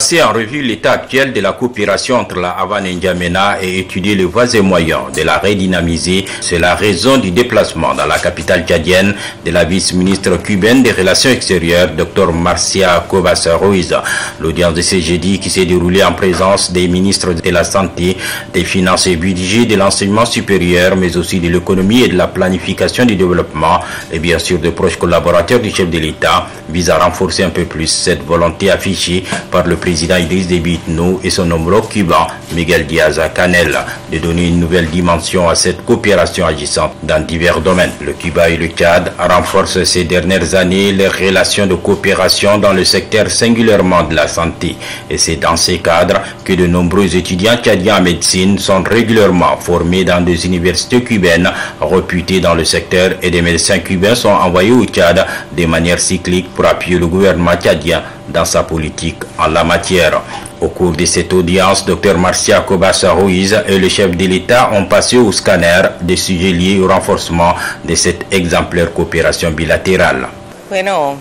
C'est en revue l'état actuel de la coopération entre la Havane et N'Djamena et étudier les voies et moyens de la redynamiser. C'est la raison du déplacement dans la capitale tchadienne de la vice-ministre cubaine des Relations extérieures, Dr Marcia Cobas Ruiz. L'audience de ce jeudi qui s'est déroulée en présence des ministres de la Santé, des Finances et Budget, de l'Enseignement supérieur, mais aussi de l'économie et de la planification du développement, et bien sûr de proches collaborateurs du chef de l'État, vise à renforcer un peu plus cette volonté affichée par le président Idriss Déby Itno et son homologue cubain Miguel Díaz-Canel de donner une nouvelle dimension à cette coopération agissante dans divers domaines. Le Cuba et le Tchad renforcent ces dernières années leurs relations de coopération dans le secteur singulièrement de la santé. Et c'est dans ces cadres que de nombreux étudiants tchadiens en médecine sont régulièrement formés dans des universités cubaines réputées dans le secteur et des médecins cubains sont envoyés au Tchad de manière cyclique pour appuyer le gouvernement tchadien dans sa politique en la matière. Au cours de cette audience, Dr Marcia Cobas Ruiz et le chef de l'État ont passé au scanner des sujets liés au renforcement de cette exemplaire coopération bilatérale. Bueno,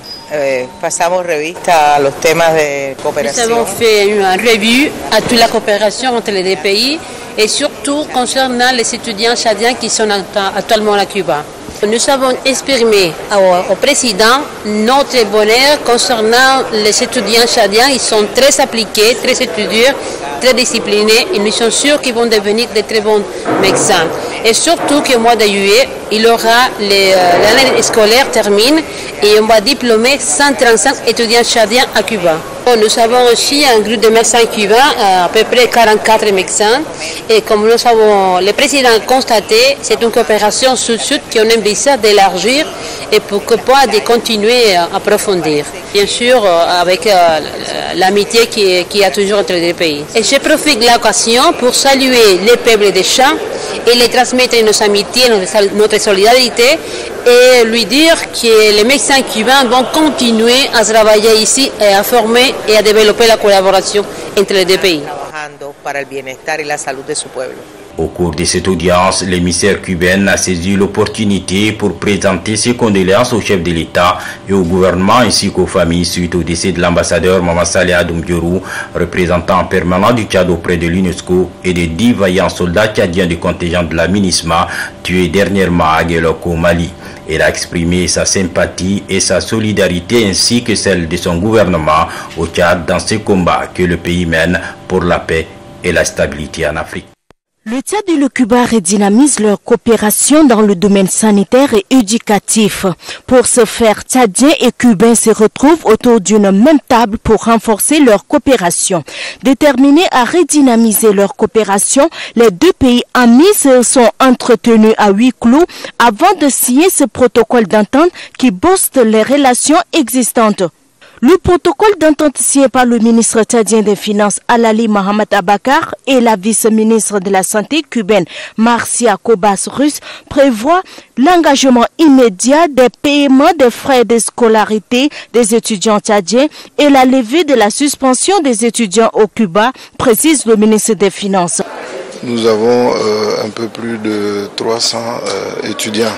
pasamos revista a los temas de coopération. Nous avons fait une revue à toute la coopération entre les deux pays et surtout concernant les étudiants tchadiens qui sont actuellement à Cuba. Nous avons exprimé au président notre bonheur concernant les étudiants tchadiens. Ils sont très appliqués, très étudieux, très disciplinés et nous sommes sûrs qu'ils vont devenir de très bons médecins. Et surtout qu'au mois de juillet, il aura l'année scolaire termine et on va diplômer 135 étudiants tchadiens à Cuba. Nous avons aussi un groupe de médecins cubains, à peu près 44 médecins. Et comme nous avons le président constaté, c'est une coopération sud-sud qu'on envisage d'élargir et pourquoi pas de continuer à approfondir. Bien sûr, avec l'amitié qu'il y a toujours entre les deux pays. Et je profite de l'occasion pour saluer les peuples des champs et les transmettre nos amitiés, notre solidarité et lui dire que les médecins cubains vont continuer à travailler ici et à former et à développer la collaboration entre les deux pays. Au cours de cette audience, l'émissaire cubaine a saisi l'opportunité pour présenter ses condoléances au chef de l'État et au gouvernement ainsi qu'aux familles suite au décès de l'ambassadeur Mama Saleh Adoum-Diorou, représentant permanent du Tchad auprès de l'UNESCO et des 10 vaillants soldats tchadiens du contingent de la MINISMA tués dernièrement à Guelok au Mali. Elle a exprimé sa sympathie et sa solidarité ainsi que celle de son gouvernement au Tchad dans ces combats que le pays mène pour la paix et la stabilité en Afrique. Le Tchad et le Cuba redynamisent leur coopération dans le domaine sanitaire et éducatif. Pour ce faire, Tchadiens et Cubains se retrouvent autour d'une même table pour renforcer leur coopération. Déterminés à redynamiser leur coopération, les deux pays amis se sont entretenus à huis clos avant de signer ce protocole d'entente qui booste les relations existantes. Le protocole d'entente signé par le ministre tchadien des Finances Alali Mohamed Abakar et la vice-ministre de la Santé cubaine Marcia Cobas Ruiz prévoit l'engagement immédiat des paiements des frais de scolarité des étudiants tchadiens et la levée de la suspension des étudiants au Cuba, précise le ministre des Finances. Nous avons un peu plus de 300 étudiants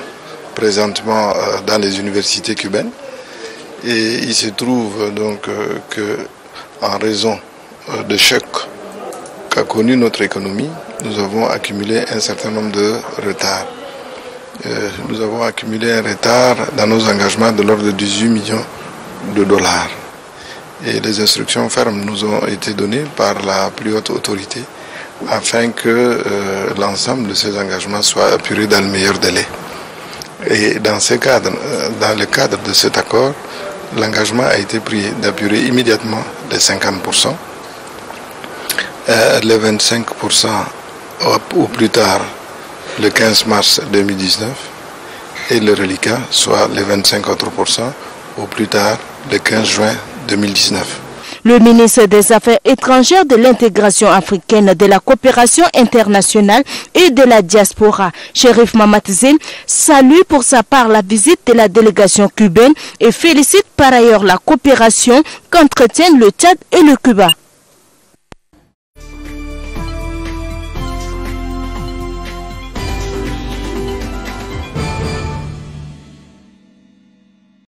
présentement dans les universités cubaines. Et il se trouve donc que, en raison de chocs qu'a connu notre économie, nous avons accumulé un certain nombre de retards. Nous avons accumulé un retard dans nos engagements de l'ordre de 18 millions de dollars. Et les instructions fermes nous ont été données par la plus haute autorité afin que l'ensemble de ces engagements soit apuré dans le meilleur délai. Et dans le cadre de cet accord, l'engagement a été pris d'apurer immédiatement les 50%, les 25% au plus tard le 15 mars 2019 et le reliquat, soit les 25 autres pourcents, au plus tard le 15 juin 2019. Le ministre des Affaires étrangères, de l'intégration africaine, de la coopération internationale et de la diaspora, Chérif Mamatze, salue pour sa part la visite de la délégation cubaine et félicite par ailleurs la coopération qu'entretiennent le Tchad et le Cuba.